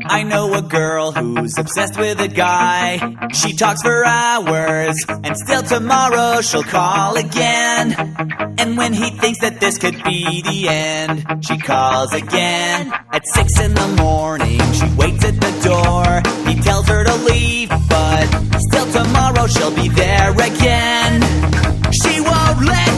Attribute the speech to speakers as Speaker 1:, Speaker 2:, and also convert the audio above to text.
Speaker 1: I know a girl who's obsessed with a guy. She talks for hours, and still tomorrow she'll call again. And when he thinks that this could be the end, she calls again. At 6 in the morning, she waits at the door. He tells her to leave, but still tomorrow she'll be there again. She won't let